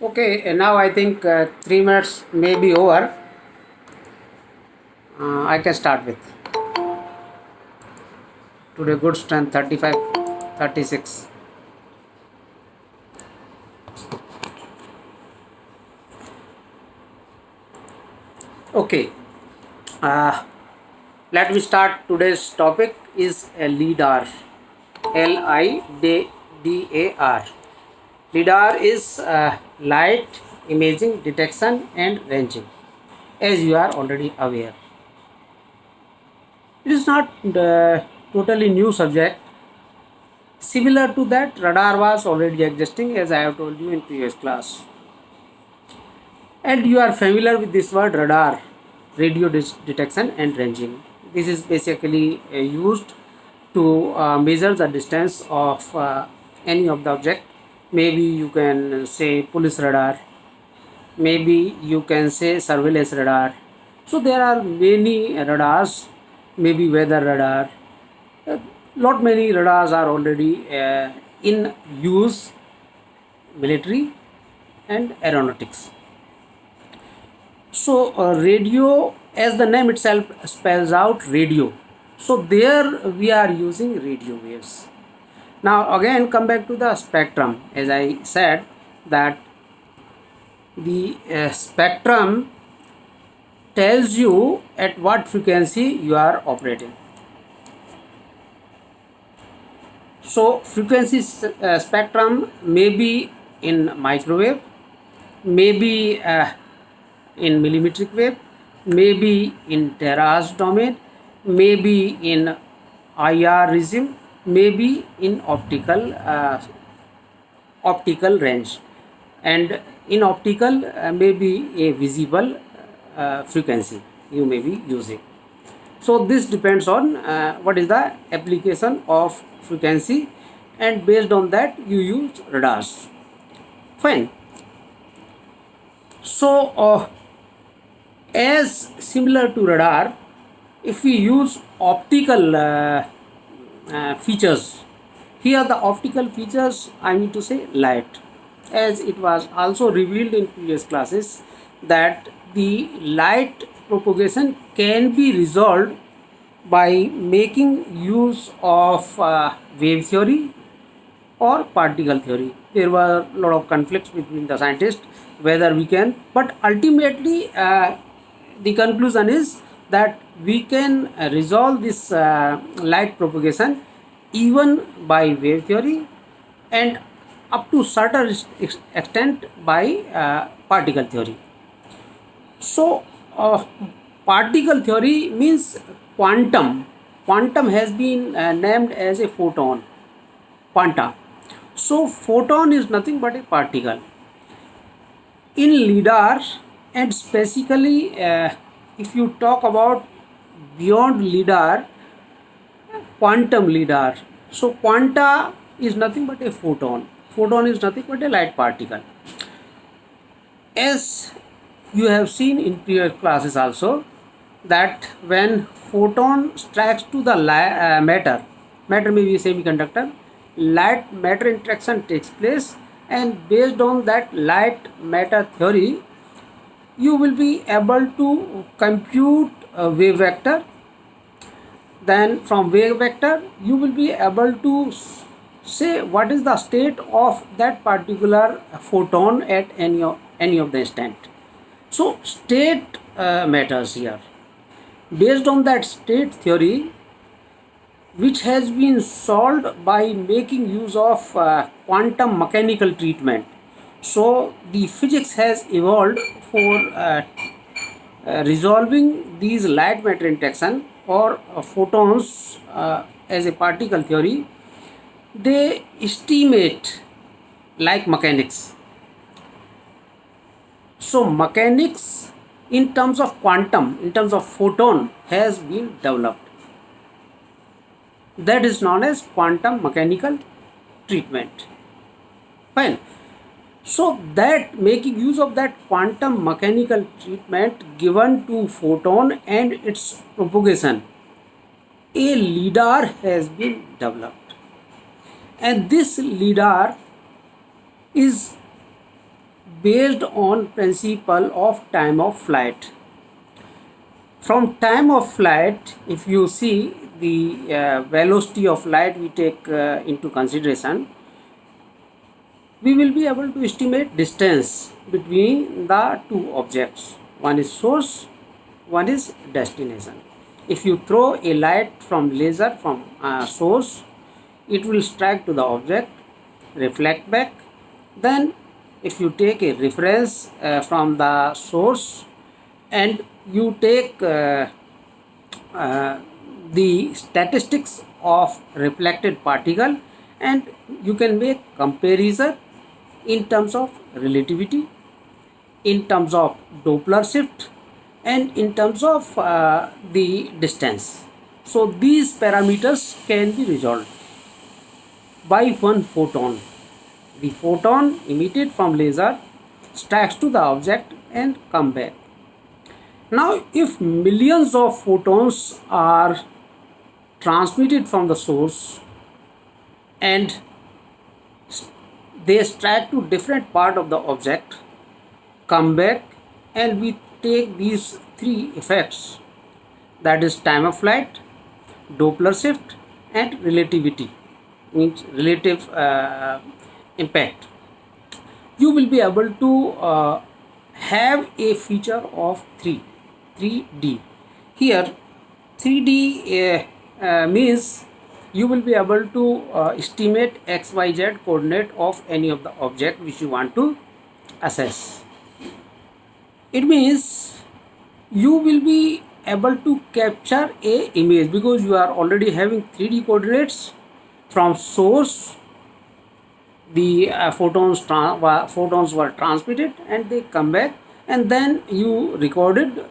Okay, now I think 3 minutes may be over. I can start with today good strength 35, 36. Okay, uh, let me start. Today's topic is a LIDAR. LIDAR. LIDAR is light imaging detection and ranging, as you are already aware. It is not totally new subject. Similar to that, radar was already existing, as I have told you in previous class. And you are familiar with this word radar, radio detection and ranging. This is basically used to measure the distance of any of the object. Maybe you can say police radar, maybe you can say surveillance radar. So there are many radars, maybe weather radar. Lot many radars are already in use, military and aeronautics. So radio, as the name itself spells out, radio. So there we are using radio waves. Now again come back to the spectrum. As I said that the spectrum tells you at what frequency you are operating. So frequency spectrum may be in microwave, maybe in millimetric wave, maybe in terahertz domain, maybe in IR regime, maybe in optical range, and in optical maybe a visible frequency you may be using. So this depends on what is the application of frequency, and based on that you use radars. Fine. So as similar to radar, if we use optical features, here the optical features I mean to say light, as it was also revealed in previous classes that the light propagation can be resolved by making use of wave theory or particle theory. There were a lot of conflicts between the scientists whether we can, but ultimately the conclusion is that we can resolve this light propagation even by wave theory and up to certain extent by particle theory. So particle theory means quantum. Quantum has been named as a photon, quanta. So photon is nothing but a particle. In LIDAR, and specifically if you talk about beyond LIDAR, quantum LIDAR. So quanta is nothing but a photon. Photon is nothing but a light particle. As you have seen in previous classes also, that when photon strikes to the matter, matter may be a semiconductor, light matter interaction takes place, and based on that light matter theory you will be able to compute a wave vector. Then from wave vector you will be able to say what is the state of that particular photon at any of the instant. So state matters here. Based on that state theory, which has been solved by making use of quantum mechanical treatment. So the physics has evolved for resolving these light matter interaction or photons as a particle theory. They estimate like mechanics. So mechanics in terms of quantum, in terms of photon, has been developed. That is known as quantum mechanical treatment. Fine. So that making use of that quantum mechanical treatment given to photon and its propagation, a LIDAR has been developed, and this LIDAR is based on principle of time of flight. From time of flight, if you see the velocity of light we take into consideration, we will be able to estimate distance between the two objects. One is source, one is destination. If you throw a light from laser from source, it will strike to the object, reflect back. Then if you take a reference from the source and you take uh, the statistics of reflected particle, and you can make comparison in terms of relativity, in terms of Doppler shift, and in terms of the distance. So these parameters can be resolved by one photon. The photon emitted from laser strikes to the object and come back. Now if millions of photons are transmitted from the source and they strike to different part of the object, come back, and we take these three effects, that is time of flight, Doppler shift, and relativity, means relative impact, you will be able to have a feature of 3D. Here 3D means you will be able to estimate xyz coordinate of any of the object which you want to assess. It means you will be able to capture a image because you are already having 3D coordinates from source. The photons were transmitted and they come back, and then you recorded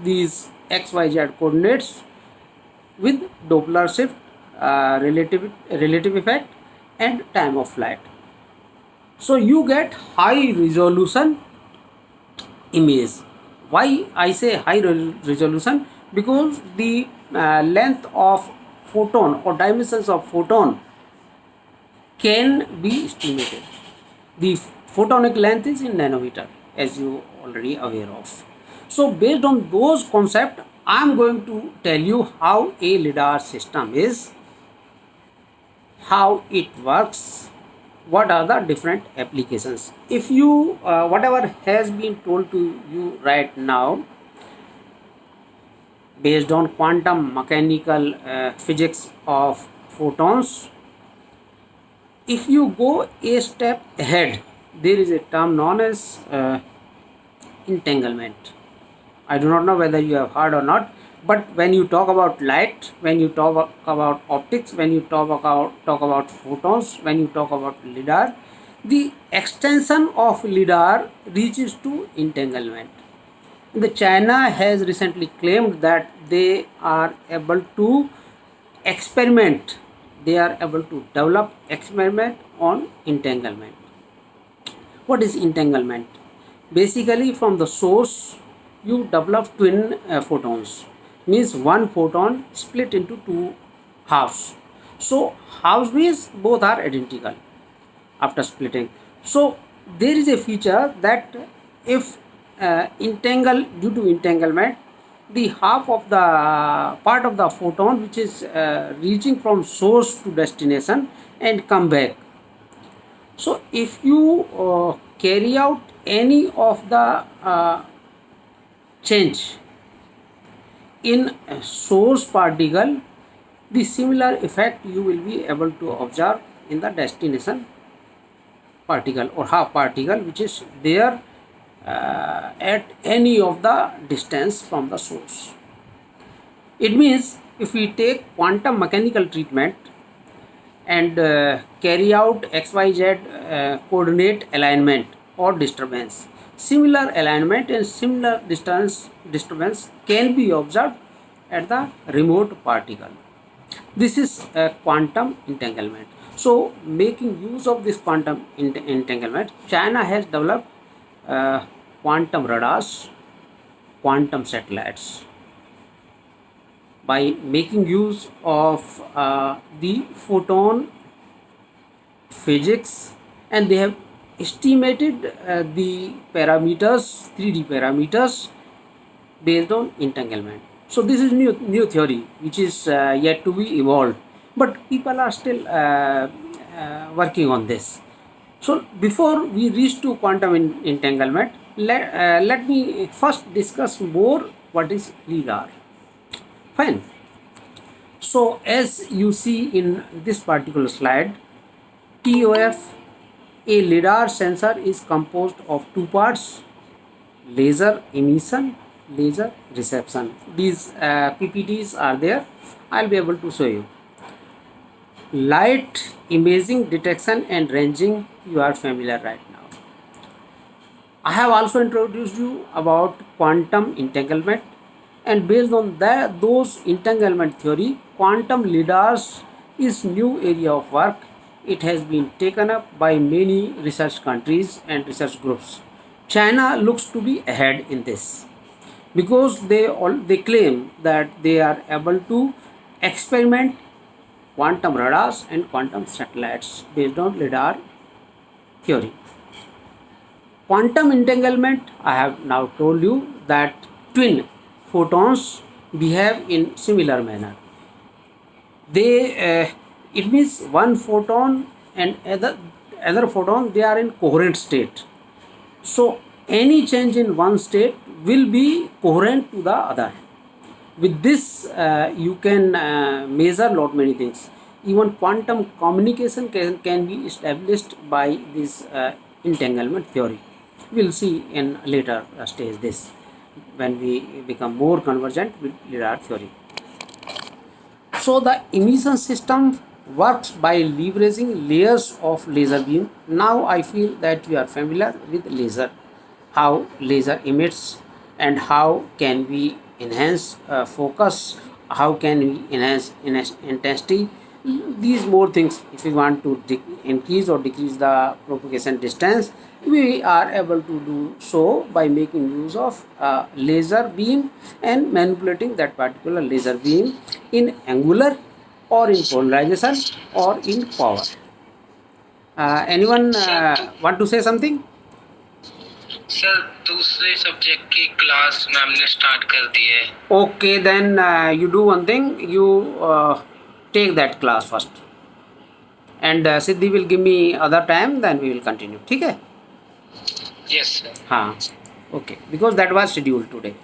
these xyz coordinates with Doppler shift, relative effect, and time of flight. So you get high resolution image. Why I say high resolution? Because the length of photon or dimensions of photon can be estimated. The photonic length is in nanometer, as you already aware of. So based on those concepts, I am going to tell you how a LiDAR system is, how it works, what are the different applications. If you whatever has been told to you right now based on quantum mechanical physics of photons, if you go a step ahead, there is a term known as entanglement. I do not know whether you have heard or not, but when you talk about light, when you talk about optics, when you talk about photons, when you talk about LiDAR, the extension of LiDAR reaches to entanglement. The China has recently claimed that they are able to experiment, they are able to develop experiment on entanglement. What is entanglement? Basically from the source you develop twin photons, means one photon split into two halves. So halves means both are identical after splitting. So there is a feature that if due to entanglement, the half of the part of the photon which is reaching from source to destination and come back. So if you carry out any of the change in source particle, the similar effect you will be able to observe in the destination particle or half particle which is there at any of the distance from the source. It means if we take quantum mechanical treatment and carry out xyz coordinate alignment or disturbance, similar alignment and similar disturbance can be observed at the remote particle. This is a quantum entanglement. So making use of this quantum entanglement, China has developed quantum radars, quantum satellites. By making use of the photon physics, and they have estimated the parameters, 3D parameters based on entanglement. So this is new theory which is yet to be evolved, but people are still working on this. So before we reach to quantum entanglement, let me first discuss more what is LIDAR. Fine. So as you see in this particular slide, TOF, a LIDAR sensor is composed of two parts: laser emission, laser reception. These PPTs are there. I'll be able to show you. Light imaging detection and ranging, you are familiar right now. I have also introduced you about quantum entanglement, and based on those entanglement theory, quantum LIDARs is new area of work. It has been taken up by many research countries and research groups. China looks to be ahead in this because they claim that they are able to experiment quantum radars and quantum satellites based on LIDAR theory. Quantum entanglement, I have now told you that twin photons behave in similar manner. It means one photon and other photon, they are in coherent state. So any change in one state will be coherent to the other. With this, you can measure lot many things. Even quantum communication can be established by this entanglement theory. We'll see in later stage this when we become more convergent with LIDAR theory. So the emission system works by leveraging layers of laser beam. Now I feel that you are familiar with laser, how laser emits, and how can we enhance focus, how can we enhance intensity. These more things, if we want to increase or decrease the propagation distance, we are able to do so by making use of laser beam and manipulating that particular laser beam in angular or in polarization or in power. Anyone sir want to say something? Sir दूसरे subject की class ma'am ने start कर दी है. Okay, then you do one thing, you take that class first, and Siddhi will give me other time, then we will continue. ठीक है? Yes sir. हाँ, okay, because that was scheduled today.